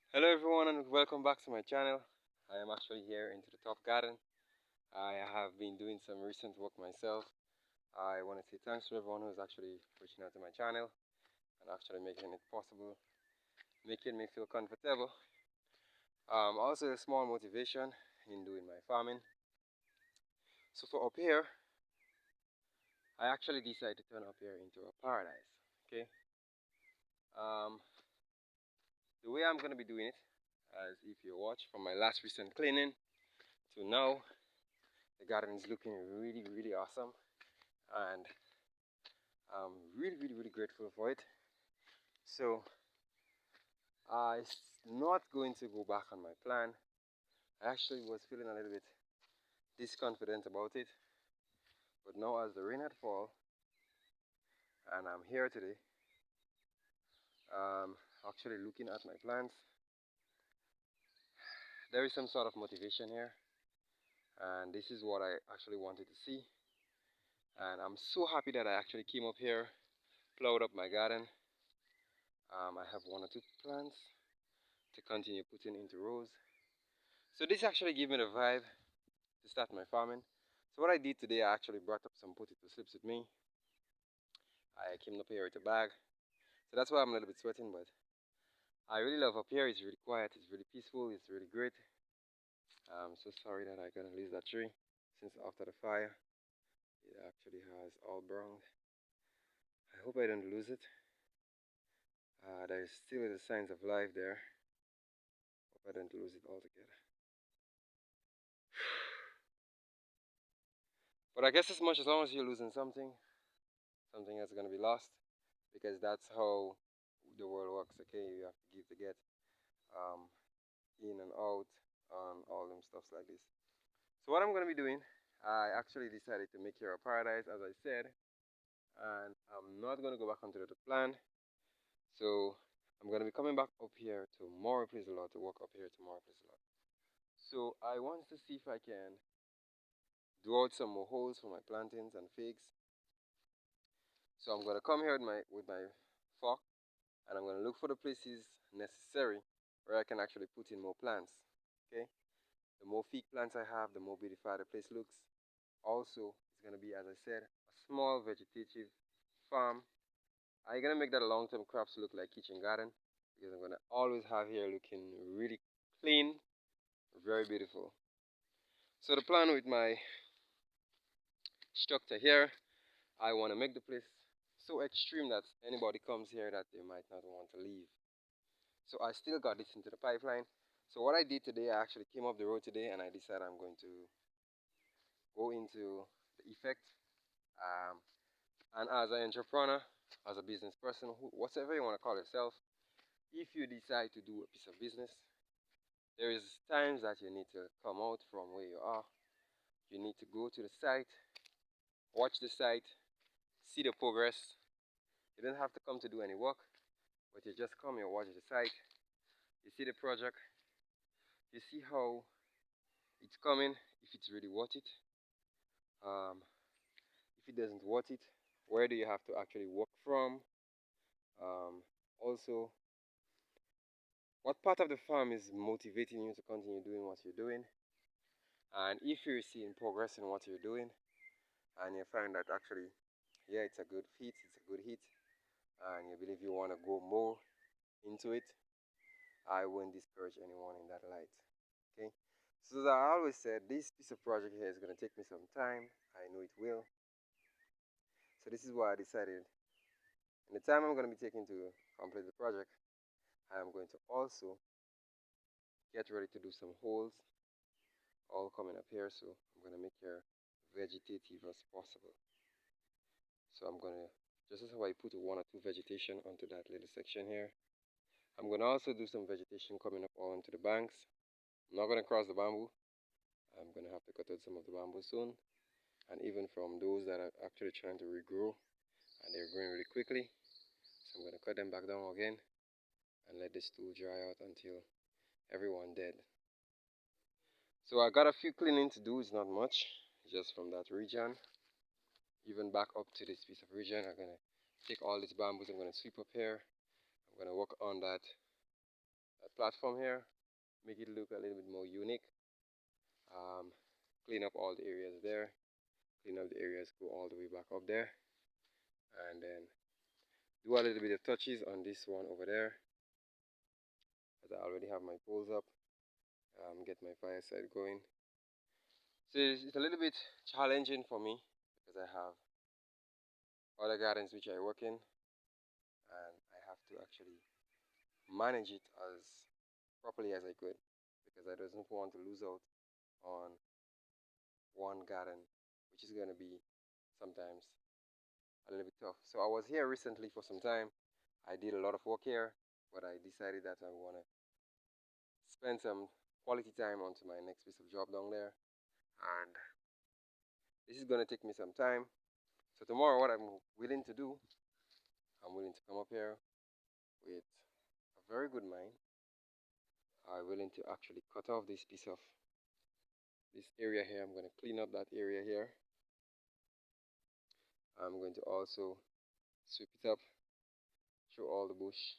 Hello everyone and welcome back to my channel. I am actually here into the top garden. I have been doing some recent work myself. I want to say thanks to everyone who's actually reaching out to my channel and actually making it possible, making me feel comfortable. Also a small motivation in doing my farming. So for up here, I actually decided to turn up here into a paradise. Okay. Um, the way I'm gonna be doing it, as if you watch from my last recent cleaning to now, the garden is looking really awesome, and I'm really grateful for it. So I'm not going to go back on my plan. I actually was feeling a little bit disconfident about it, but now as the rain had fallen and I'm here today, actually looking at my plants, there is some sort of motivation here, and this is what I actually wanted to see. And I'm so happy that I actually came up here, plowed up my garden. I have one or two plants to continue putting into rows. So this actually gave me the vibe to start my farming. So what I did today, I actually brought up some potato slips with me. I came up here with a bag. So that's why I'm a little bit sweating, but I really love up here. It's really quiet, it's really peaceful, it's really great. I'm so sorry that I gotta lose that tree since after the fire. It actually has all browned. I hope I don't lose it. There's still the signs of life there. Hope I don't lose it altogether. But I guess as much as long as you're losing something, something that's gonna be lost, because that's how the world works. Okay, you have to give to get, um, in and out, and all them stuffs like this. So what I'm gonna be doing, I actually decided to make here a paradise, as I said, and I'm not gonna go back onto the plan. So I'm gonna be coming back up here to more Praise the Lord, to walk up here to more Praise the Lord. So I want to see if I can do out some more holes for my plantains and figs. So I'm gonna come here with my fork, and I'm gonna look for the places necessary where I can actually put in more plants. Okay. The more fig plants I have, the more beautified the place looks. Also, it's going to be, as I said, a small vegetative farm. I'm going to make that long-term crops look like kitchen garden, because I'm going to always have here looking really clean, very beautiful. So the plan with my structure here, I want to make the place so extreme that anybody comes here that they might not want to leave. So I still got this into the pipeline. So what I did today, I actually came up the road today and I decided I'm going to go into the effect. Um, and as an entrepreneur, as a business person, whatever you want to call yourself, if you decide to do a piece of business, there is times that you need to come out from where you are. You need to go to the site, watch the site, see the progress. You don't have to come to do any work, but you just come and watch the site. You see the project. You see how it's coming, if it's really worth it. Um, if it doesn't worth it, where do you have to actually work from? Also, what part of the farm is motivating you to continue doing what you're doing? And if you're seeing progress in what you're doing, and you find that actually, yeah, it's a good fit, it's a good hit, and you believe you want to go more into it, I wouldn't discourage anyone in that light. Okay? So as I always said, this piece of project here is going to take me some time. I know it will. So this is why I decided, in the time I'm going to be taking to complete the project, I am going to also get ready to do some holes all coming up here. So I'm going to make it vegetative as possible. So I'm going to, just as how I put one or two vegetation onto that little section here, I'm going to also do some vegetation coming up onto the banks. I'm not going to cross the bamboo. I'm going to have to cut out some of the bamboo soon. And even from those that are actually trying to regrow and they're growing really quickly. So I'm going to cut them back down again and let this tool dry out until everyone dead. So I got a few cleaning to do. It's not much, just from that region. Even back up to this piece of region, I'm going to take all these bamboos, I'm going to sweep up here. I'm going to work on that platform here, make it look a little bit more unique. Um, Clean up all the areas there, clean up the areas, go all the way back up there, and then do a little bit of touches on this one over there, as I already have my poles up. Get my fire side going. So it's a little bit challenging for me because I have other gardens which I work in, and I have to actually manage it as properly as I could because I doesn't want to lose out on one garden, which is going to be sometimes a little bit tough. So I was here recently for some time. I did a lot of work here, but I decided that I want to spend some quality time onto my next piece of job down there. And this is going to take me some time. So tomorrow, what I'm willing to do, I'm willing to come up here with a very good mind. I'm willing to actually cut off this piece of this area here. I'm going to clean up that area here. I'm going to also sweep it up, throw all the bush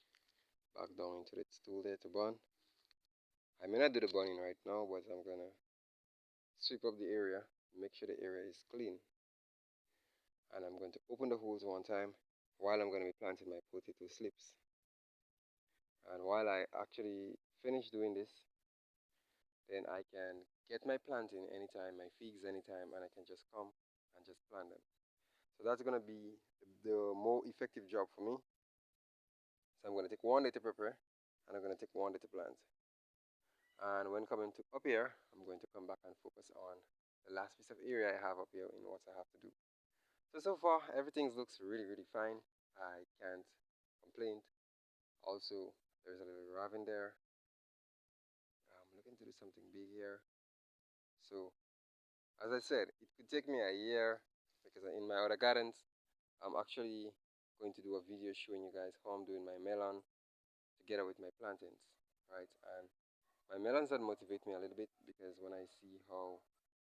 back down into the stool there to burn. I may not do the burning right now, but I'm going to sweep up the area, make sure the area is clean. And I'm going to open the holes one time while I'm going to be planting my potato slips. And while I actually finish doing this, then I can get my planting anytime, my figs anytime, and I can just come and just plant them. So that's going to be the more effective job for me. So I'm going to take 1 day to prepare, and I'm going to take 1 day to plant. And when coming to up here, I'm going to come back and focus on the last piece of area I have up here in what I have to do. So far, everything looks really, really fine. I can't complain. Also, there's a little raven there. I'm looking to do something big here. So, as I said, it could take me a year because in my other gardens, I'm actually going to do a video showing you guys how I'm doing my melon together with my plantains, right? And my melons that motivate me a little bit because when I see how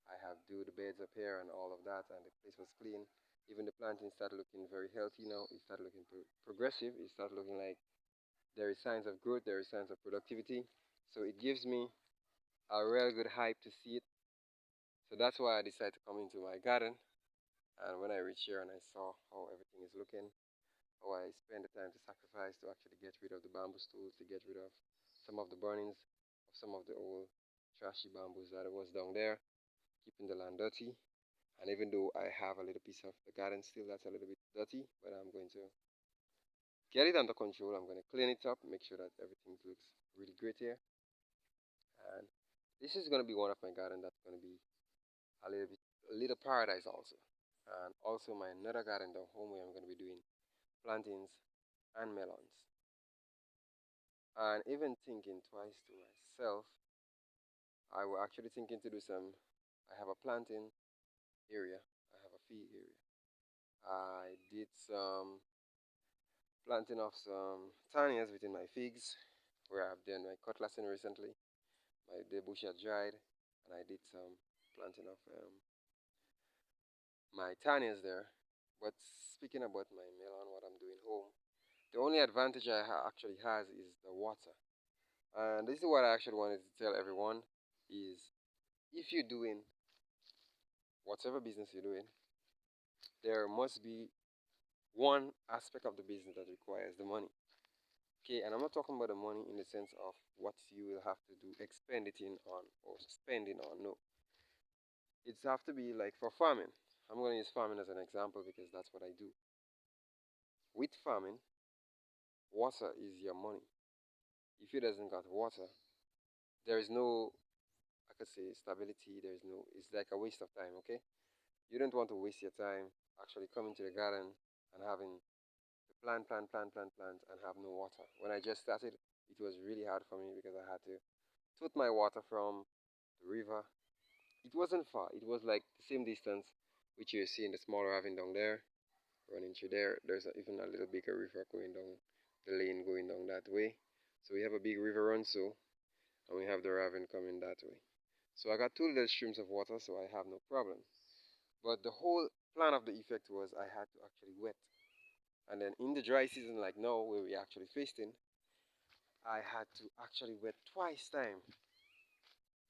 I have do the beds up here and all of that, and the place was clean, even the plantains start looking very healthy now. It started looking progressive. It started looking like there is signs of growth, there is signs of productivity. So it gives me a real good hype to see it. So that's why I decided to come into my garden. And when I reached here and I saw how everything is looking, how I spend the time to sacrifice to actually get rid of the bamboo stools, to get rid of some of the burnings of some of the old trashy bamboos that was down there, keeping the land dirty. And even though I have a little piece of the garden still that's a little bit dirty, but I'm going to get it under control. I'm going to clean it up, make sure that everything looks really great here. And this is going to be one of my garden that's going to be a little paradise also. And also my another garden down home where I'm going to be doing plantains and melons. And even thinking twice to myself, I was actually thinking to do some. I have a planting area. I have a fig area. I did some planting of some tanias within my figs, where I've done my cutlassing recently. The bush had dried, and I did some planting of my tanias there. But speaking about my melon, what I'm doing home, the only advantage I actually has is the water. And this is what I actually wanted to tell everyone is if you're doing whatever business you're doing, there must be one aspect of the business that requires the money. Okay, and I'm not talking about the money in the sense of what you will have to do, expend it in on or spending on. No, it's have to be like for farming. I'm going to use farming as an example because that's what I do. With farming, water is your money. If you doesn't got water, there is no, I could say, stability. There is no. It's like a waste of time. Okay, you don't want to waste your time actually coming to the garden and having to plant, and have no water. When I just started, it was really hard for me because I had to tote my water from the river. It wasn't far. It was like the same distance which you see in the smaller ravine down there, running through there. There's even a little bigger river going down the lane going down that way. So we have a big river run so, and we have the ravine coming that way. So I got two little streams of water, so I have no problem. But the whole plan of the effect was I had to actually wet. And then in the dry season, like now, where we actually facing, I had to actually wait twice time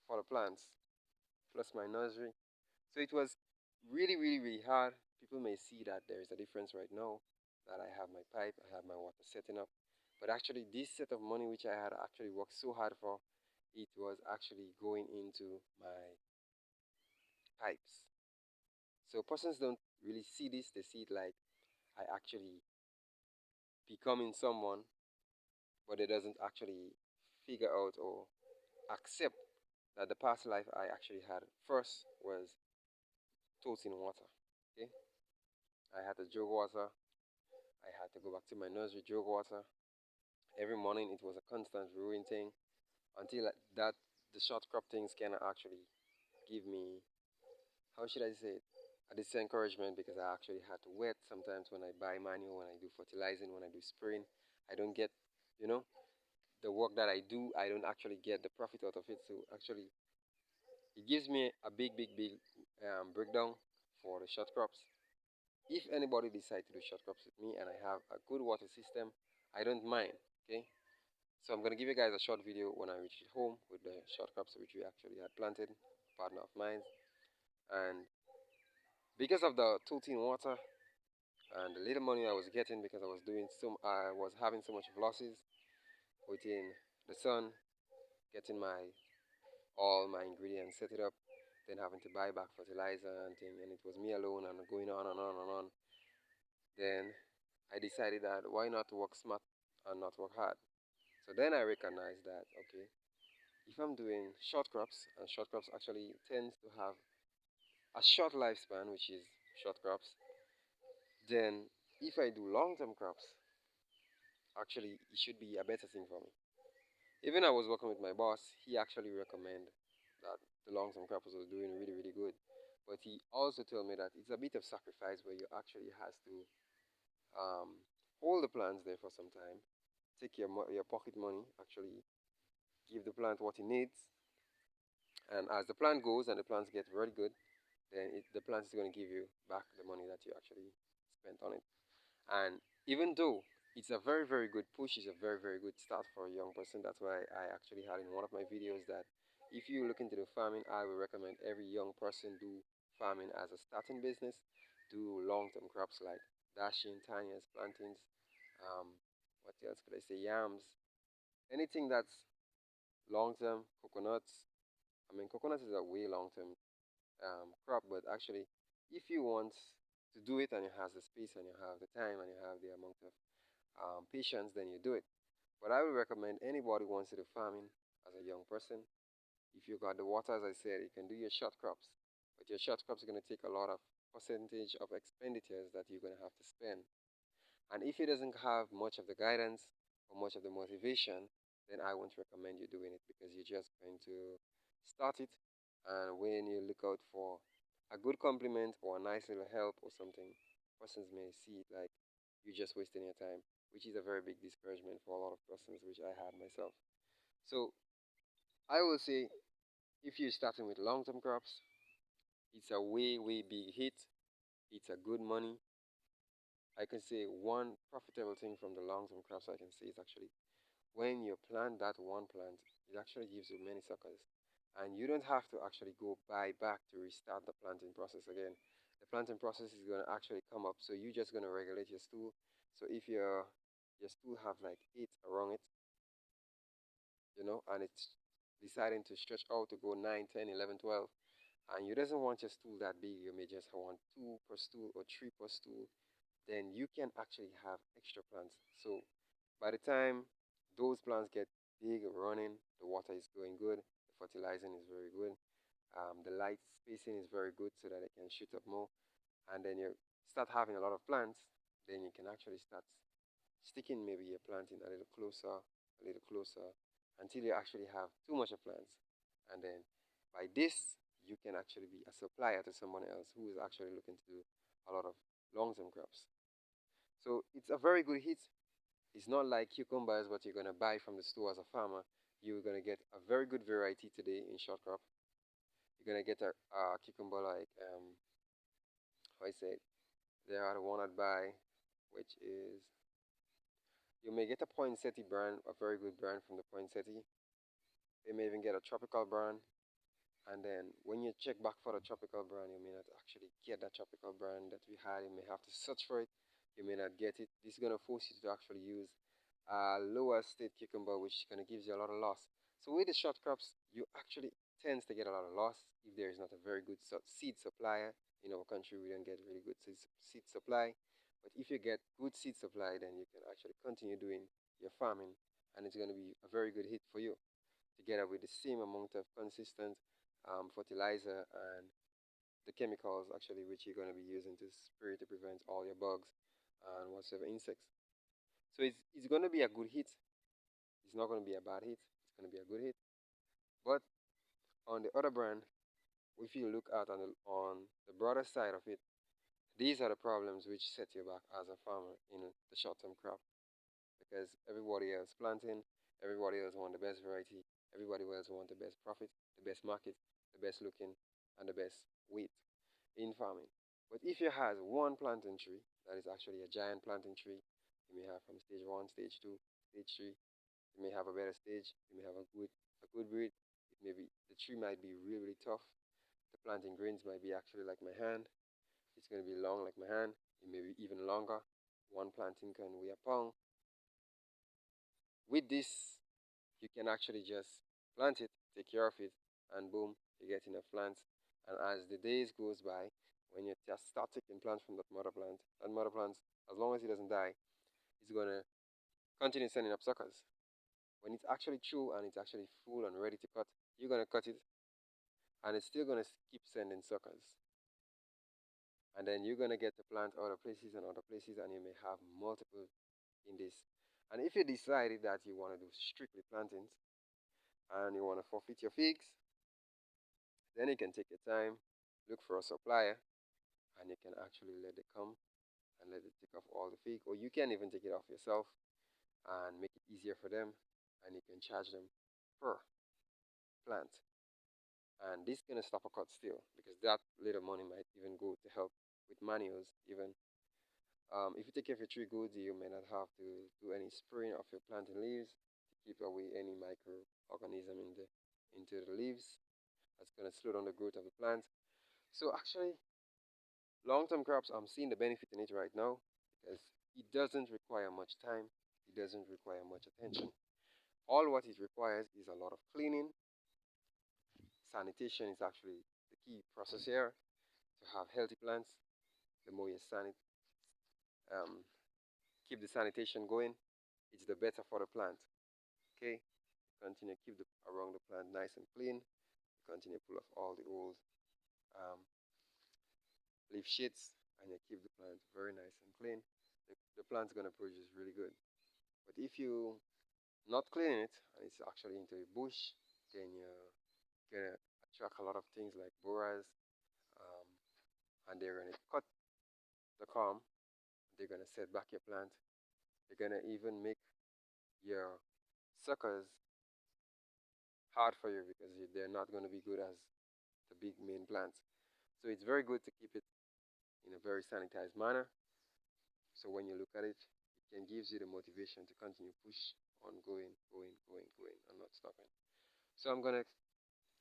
for the plants, plus my nursery. So it was really, really, really hard. People may see that there is a difference right now that I have my pipe, I have my water setting up. But actually, this set of money which I had actually worked so hard for, it was actually going into my pipes. So persons don't really see this. They see it like I actually becoming someone, but it doesn't actually figure out or accept that the past life I actually had first was toting water. Okay, I had to jug water. I had to go back to my nursery, jug water every morning. It was a constant brewing thing until that the short crop things can actually give me, how should I say it, a disencouragement because I actually had to wait sometimes when I buy manual, when I do fertilizing, when I do spraying. I don't get, you know, the work that I do, I don't actually get the profit out of it. So actually, it gives me a big, big, big breakdown for the short crops. If anybody decides to do short crops with me and I have a good water system, I don't mind. Okay, so I'm gonna give you guys a short video when I reach home with the short crops which we actually had planted, partner of mine, and because of the tilting water and the little money I was getting because I was having so much of losses within the sun, getting my all my ingredients set it up, then having to buy back fertilizer and thing, and it was me alone and going on and on and on. Then I decided that why not work smart and not work hard. So then I recognized that okay, if I'm doing short crops, and short crops actually tends to have a short lifespan, which is short crops, then if I do long-term crops, actually it should be a better thing for me. Even I was working with my boss, he actually recommended that the long-term crops was doing really, really good. But he also told me that it's a bit of sacrifice where you actually has to um, hold the plants there for some time, take your pocket money, actually give the plant what it needs, and as the plant goes and the plants get very good, then the plant is going to give you back the money that you actually spent on it. And even though it's a very, very good push, it's a very, very good start for a young person. That's why I actually had in one of my videos that if you look into the farming, I would recommend every young person do farming as a starting business. Do long-term crops like dashing, tanias, plantains, um, what else could I say, yams, anything that's long-term, coconuts. I mean, coconuts is a way long-term crop, but actually, if you want to do it and you have the space and you have the time and you have the amount of patience, then you do it. But I would recommend anybody who wants to do farming as a young person. If you got the water, as I said, you can do your short crops. But your short crops are going to take a lot of percentage of expenditures that you're going to have to spend. And if it doesn't have much of the guidance or much of the motivation, then I won't recommend you doing it because you're just going to start it. And when you look out for a good compliment or a nice little help or something, persons may see it like you're just wasting your time, which is a very big discouragement for a lot of persons, which I had myself. So I will say if you're starting with long-term crops, it's a way, way big hit. It's a good money. I can say one profitable thing from the long-term crops I can say is actually when you plant that one plant, it actually gives you many suckers. And you don't have to actually go buy back to restart the planting process again. The planting process is going to actually come up. So you're just going to regulate your stool. So if your stool have like 8 around it, and it's deciding to stretch out to go 9, 10, 11, 12, and you doesn't want your stool that big, you may just want 2 per stool or 3 per stool, then you can actually have extra plants. So by the time those plants get big, running, the water is going good, the fertilizing is very good, the light spacing is very good so that it can shoot up more, and then you start having a lot of plants, then you can actually start sticking maybe your planting a little closer, until you actually have too much of plants. And then by this, you can actually be a supplier to someone else who is actually looking to do a lot of long-term crops. So it's a very good hit. It's not like cucumbers, what you're going to buy from the store as a farmer. You're going to get a very good variety today in short crop. You're going to get a cucumber like, how I say it, they are the one I buy, which is You may get a poinsettia brand, a very good brand from the poinsettia. You may even get a tropical brand. And then when you check back for the tropical brand, you may not actually get that tropical brand that we had. You may have to search for it. You may not get it. This is going to force you to actually use a lower state cucumber, which kind of gives you a lot of loss. So with the short crops, you actually tends to get a lot of loss if there is not a very good seed supplier. In our country, we don't get really good seed supply. But if you get good seed supply, then you can actually continue doing your farming, and it's going to be a very good hit for you together with the same amount of consistent fertilizer and the chemicals actually which you're going to be using to spray to prevent all your bugs and whatsoever insects. So it's going to be a good hit. It's not going to be a bad hit. It's going to be a good hit. But on the other brand, if you look at on the broader side of it, these are the problems which set you back as a farmer in the short-term crop because everybody else planting, everybody else want the best variety, everybody else want the best profit, the best market, the best looking, and the best weight in farming. But if you have one planting tree that is actually a giant planting tree, you may have from stage one, stage two, stage three. You may have a better stage. You may have a good breed. It may be the tree might be really really tough. The planting grains might be actually like my hand. It's going to be long like my hand. It may be even longer. One planting can weigh a pound. With this, you can actually just plant it, take care of it, and boom, you get enough plants. And as the days goes by, when you just start taking plants from that mother plant, as long as it doesn't die, it's gonna continue sending up suckers. When it's actually true and it's actually full and ready to cut, you're gonna cut it, and it's still gonna keep sending suckers. And then you're gonna get the plant other places, and you may have multiple in this. And if you decided that you want to do strictly plantings and you want to forfeit your figs, then you can take your time, look for a supplier, and you can actually let it come and let it take off all the fig. Or you can even take it off yourself and make it easier for them, and you can charge them per plant. And this is gonna stop a cut still because that little money might even go to help with manuals. Even if you take care of your tree good, you may not have to do any spraying of your planting leaves to keep away any microorganism into the leaves. That's gonna slow down the growth of the plant. So actually, long-term crops, I'm seeing the benefit in it right now because it doesn't require much time. It doesn't require much attention. All what it requires is a lot of cleaning. Sanitation is actually the key process here to have healthy plants. The more you um, keep the sanitation going, it's the better for the plant. Okay, continue keep around the plant nice and clean. Continue pull off all the old um, leaf sheets, and you keep the plant very nice and clean. The plant's gonna produce really good. But if you not clean it and it's actually into a bush, then you're gonna attract a lot of things like borers, um, and they're gonna cut the calm. They're gonna set back your plant. They're gonna even make your suckers hard for you because they're not gonna be good as the big main plants. So it's very good to keep it in a very sanitized manner. So when you look at it, it can gives you the motivation to continue push on going, and not stopping. So I'm gonna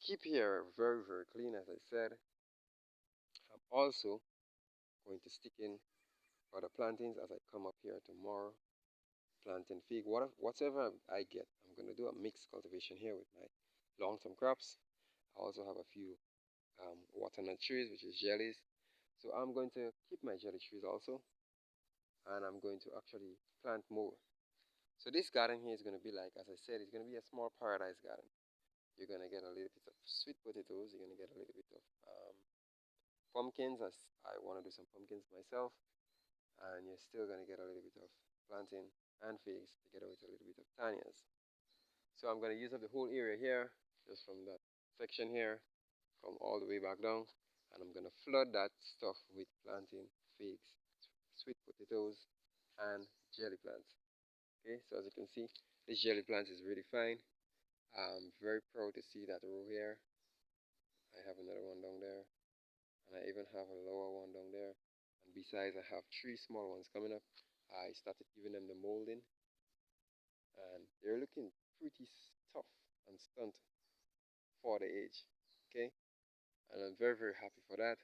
keep here very, very clean, as I said. I'm also going to stick in other plantings as I come up here tomorrow. Planting fig, whatever I get, I'm going to do a mixed cultivation here with my long-term crops. I also have a few watermelon trees, which is jellies. So I'm going to keep my jelly trees also, and I'm going to actually plant more. So this garden here is going to be like, as I said, it's going to be a small paradise garden. You're going to get a little bit of sweet potatoes. You're going to get a little bit of pumpkins, as I want to do some pumpkins myself. And you're still going to get a little bit of plantain and figs together with a little bit of tanias. So I'm going to use up the whole area here, just from that section here, come all the way back down, and I'm going to flood that stuff with plantain, figs, sweet potatoes, and jelly plants. Okay, so as you can see, this jelly plant is really fine. I'm very proud to see that row here. I have another one down there, and I even have a lower one down there. And besides, I have three small ones coming up. I started giving them the molding. and they're looking pretty tough and stunted for the age. Okay, and I'm very very happy for that.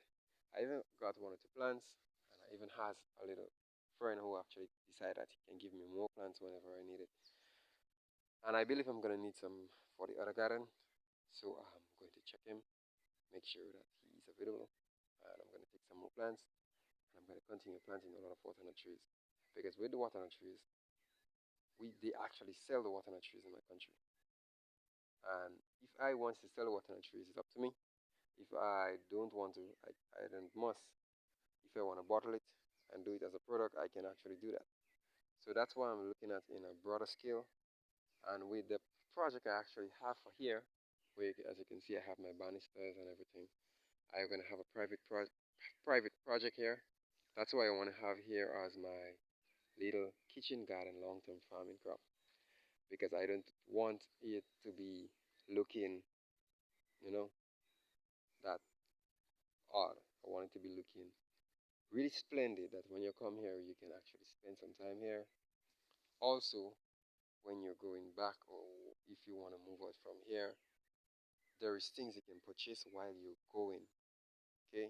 I even got one or two plants, and I even has a little friend who actually decided that he can give me more plants whenever I need it. And I believe I'm gonna need some for the other garden, so I'm going to check him, make sure that he is available, and I'm gonna take some more plants, and I'm gonna continue planting a lot of watermelon trees, because with the watermelon trees, they actually sell the watermelon trees in my country. And if I want to sell the watermelon trees, it's up to me. If I don't want to, I don't must. If I want to bottle it and do it as a product, I can actually do that. So that's why I'm looking at in a broader scale. And with the project I actually have for here, where as you can see, I have my banisters and everything. I'm gonna have a private project here. That's why I want to have here as my little kitchen garden long-term farming crop, because I don't want it to be looking, you know, that odd. I want it to be looking really splendid, that when you come here, you can actually spend some time here. Also, when you're going back, or if you want to move out from here, there is things you can purchase while you're going. Okay,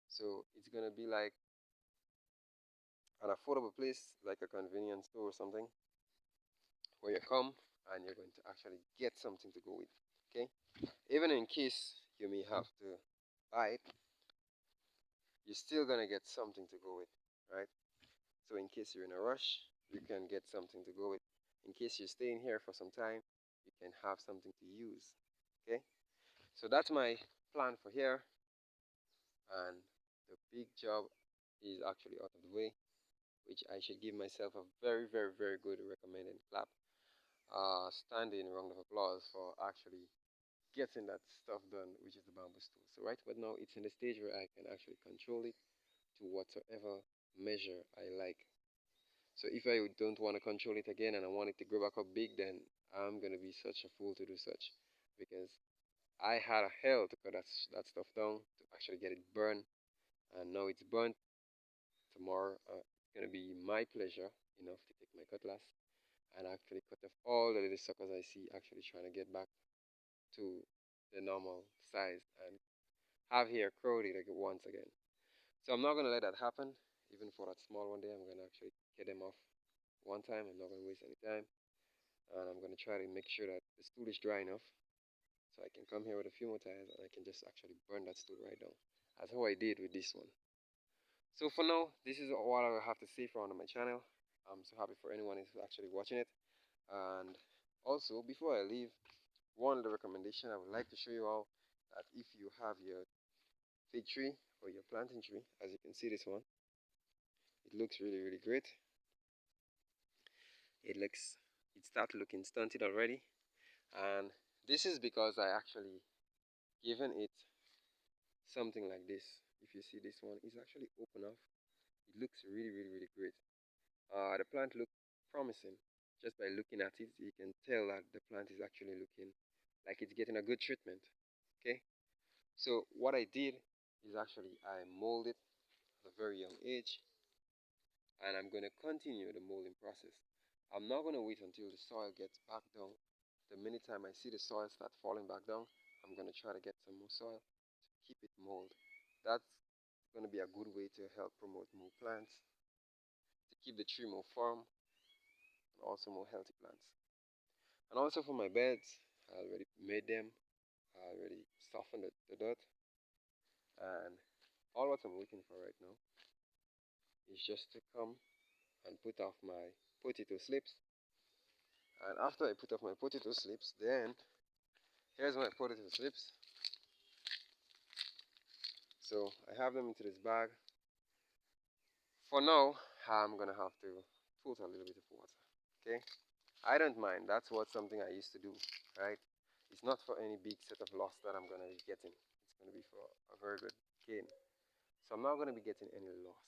so it's gonna be like an affordable place, like a convenience store or something, where you come and you're going to actually get something to go with. Okay, even in case you may have to buy it, you're still gonna get something to go with, right? So in case you're in a rush, you can get something to go with. In case you're staying here for some time, you can have something to use. Okay? So that's my plan for here, and the big job is actually out of the way, which I should give myself a very, very, very good recommended clap. Standing round of applause for actually getting that stuff done, which is the bamboo stool. So right but now it's in the stage where I can actually control it to whatsoever measure I like. So if I don't want to control it again and I want it to grow back up big, then I'm gonna be such a fool to do such, because I had a hell to cut that stuff down to actually get it burned, and now it's burnt. Tomorrow it's gonna be my pleasure enough to take my cutlass and actually cut off all the little suckers I see actually trying to get back to the normal size and have here crowded like once again. So I'm not gonna let that happen. Even for that small one day, I'm gonna actually get them off one time. I'm not gonna waste any time, and I'm gonna try to make sure that the stool is dry enough so I can come here with a few more tires and I can just actually burn that stool right down. That's how I did with this one. So for now, this is all I have to say for on my channel. I'm so happy for anyone who's actually watching it. And also, before I leave, one of the recommendation I would like to show you all, that if you have your fig tree or your planting tree, as you can see this one, it looks really really great. It starts looking stunted already, and this is because I actually given it something like this. If you see this one, it's actually open off. It looks really really really great. The plant looks promising. Just by looking at it, you can tell that the plant is actually looking like it's getting a good treatment. Okay, so what I did is actually I molded at a very young age, and I'm going to continue the molding process. I'm not going to wait until the soil gets back down. The minute time I see the soil start falling back down, I'm going to try to get some more soil to keep it mold. That's going to be a good way to help promote more plants, to keep the tree more firm, and also more healthy plants. And also for my beds, I already made them. I already softened the dirt, and all what I'm waiting for right now is just to come and put off my potato slips. And after I put off my potato slips, then here's my potato slips. So I have them into this bag. For now, I'm gonna have to put a little bit of water. Okay? I don't mind. That's what something I used to do, right? It's not for any big set of loss that I'm gonna be getting. It's gonna be for a very good gain. So I'm not gonna be getting any loss,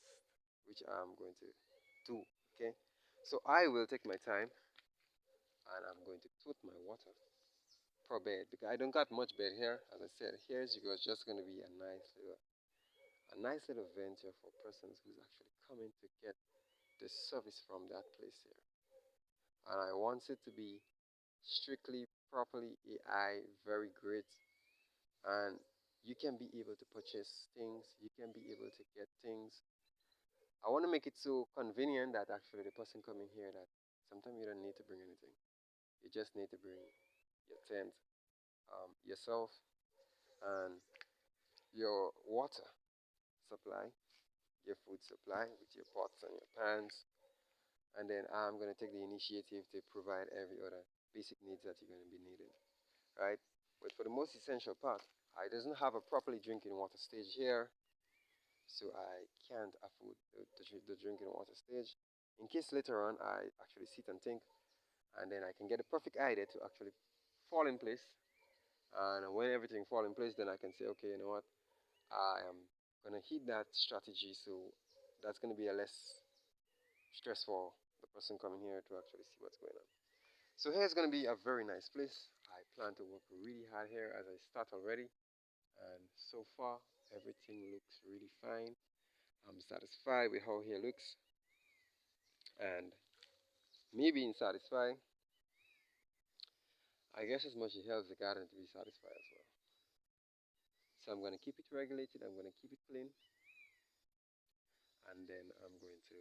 which I'm going to do. Okay? So I will take my time and I'm going to put my water per bed, because I don't got much bed here. As I said, here's just gonna be a nice little venture for persons who's actually coming to get the service from that place here. and I want it to be strictly, properly AI, very great, and you can be able to purchase things, you can be able to get things. I want to make it so convenient that actually the person coming here that sometimes you don't need to bring anything. You just need to bring your tent, yourself, and your water supply, your food supply with your pots and your pans, and then I'm going to take the initiative to provide every other basic needs that you're going to be needing, right? But for the most essential part, I doesn't have a properly drinking water stage here, so I can't afford the drinking water stage. In case later on I actually sit and think, and then I can get a perfect idea to actually fall in place. And when everything fall in place, then I can say, okay, you know what, I am gonna hit that strategy. So that's gonna be a less stress for the person coming here to actually see what's going on. So here's gonna be a very nice place. I plan to work really hard here as I start already, and so far everything looks really fine. I'm satisfied with how here looks, and me being satisfied, I guess as much it helps the garden to be satisfied as well. So I'm gonna keep it regulated. I'm gonna keep it clean, and then I'm going to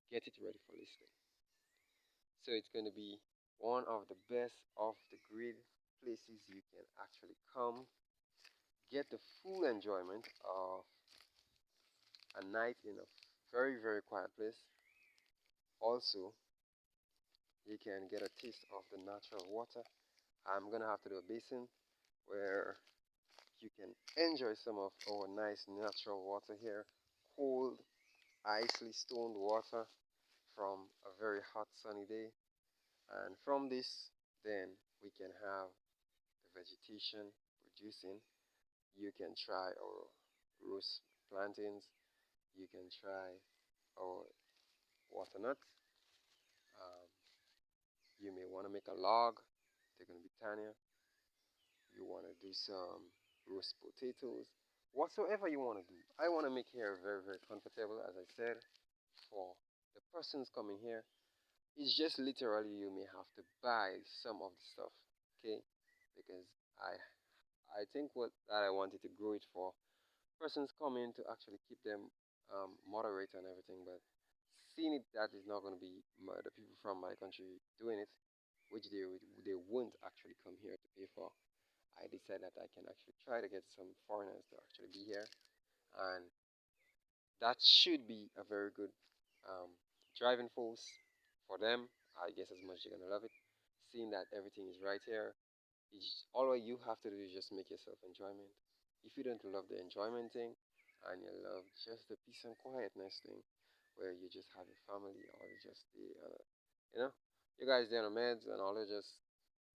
get it ready for listing. So it's going to be one of the best off the grid places you can actually come, get the full enjoyment of a night in a very, very quiet place. Also, you can get a taste of the natural water. I'm going to have to do a basin where you can enjoy some of our nice natural water here. Cold, icily stoned water from a very hot sunny day. And from this, then we can have the vegetation producing. You can try our rose plantains. You can try our waternuts. Um, you may want to make a log. They're going to be tinier. You want to do some roast potatoes. Whatsoever you want to do. I want to make here very, very comfortable, as I said, for the persons coming here. It's just literally you may have to buy some of the stuff, okay? Because I think what that I wanted to grow it for persons coming to actually keep them moderate and everything, but seeing it that is not going to be the people from my country doing it, which they won't actually come here to pay for. I decided that I can actually try to get some foreigners to actually be here, and that should be a very good um, driving force for them. I guess as much they're gonna love it, seeing that everything is right here. All you have to do is just make yourself enjoyment. If you don't love the enjoyment thing, and you love just the peace and quietness thing, where you just have your family, or you just you know, you guys there on meds and all are just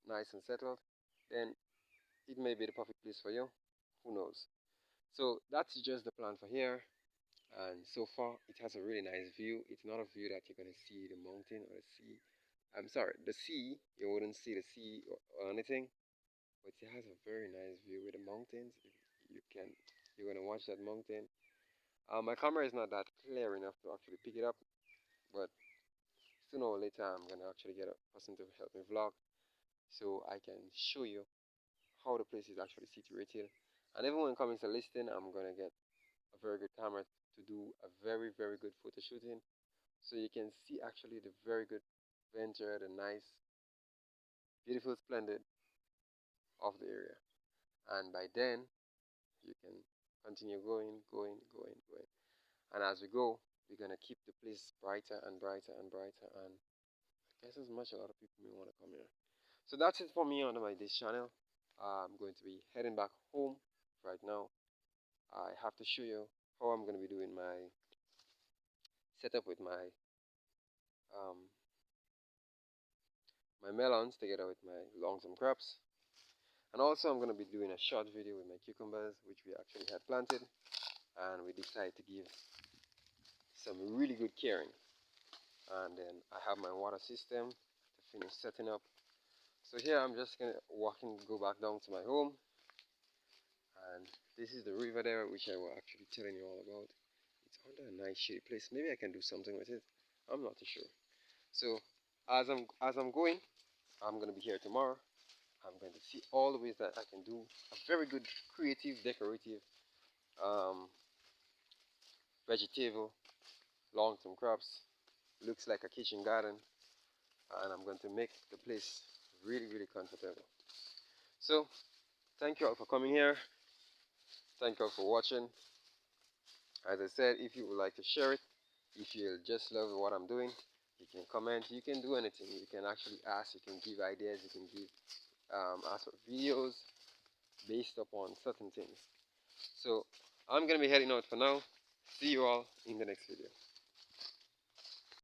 nice and settled, then it may be the perfect place for you. Who knows? So that's just the plan for here. And so far, it has a really nice view. It's not a view that you're gonna see the mountain or the sea. I'm sorry, the sea. You wouldn't see the sea or anything, but it has a very nice view with the mountains. You can, you're gonna watch that mountain. My camera is not that clear enough to actually pick it up, but sooner or later, I'm gonna actually get a person to help me vlog, so I can show you how the place is actually situated. And even when it comes to listing, I'm gonna get a very good camera to do a very, very good photo shooting, so you can see actually the very good venture, the nice, beautiful, splendid of the area. And by then, you can continue going, going, going, going. And as we go, we're gonna keep the place brighter and brighter and brighter. And I guess as much a lot of people may want to come here. So that's it for me on my this channel. I'm going to be heading back home right now. I have to show you how I'm going to be doing my setup with um, my melons together with my long-term crops. And also I'm going to be doing a short video with my cucumbers, which we actually had planted, and we decided to give some really good caring. And then I have my water system to finish setting up. So here I'm just going to go back down to my home, and this is the river there, which I was actually telling you all about. It's under a nice shady place. Maybe I can do something with it. I'm not too sure. So As I'm going, I'm gonna be here tomorrow. I'm going to see all the ways that I can do a very good creative decorative um, vegetable long-term crops. Looks like a kitchen garden, and I'm going to make the place really really comfortable. So thank you all for coming here. Thank you all for watching. As I said, if you would like to share it, if you just love what I'm doing, you can comment, you can do anything. You can actually ask, you can give ideas, you can give ask for videos based upon certain things. So I'm gonna be heading out for now. See you all in the next video.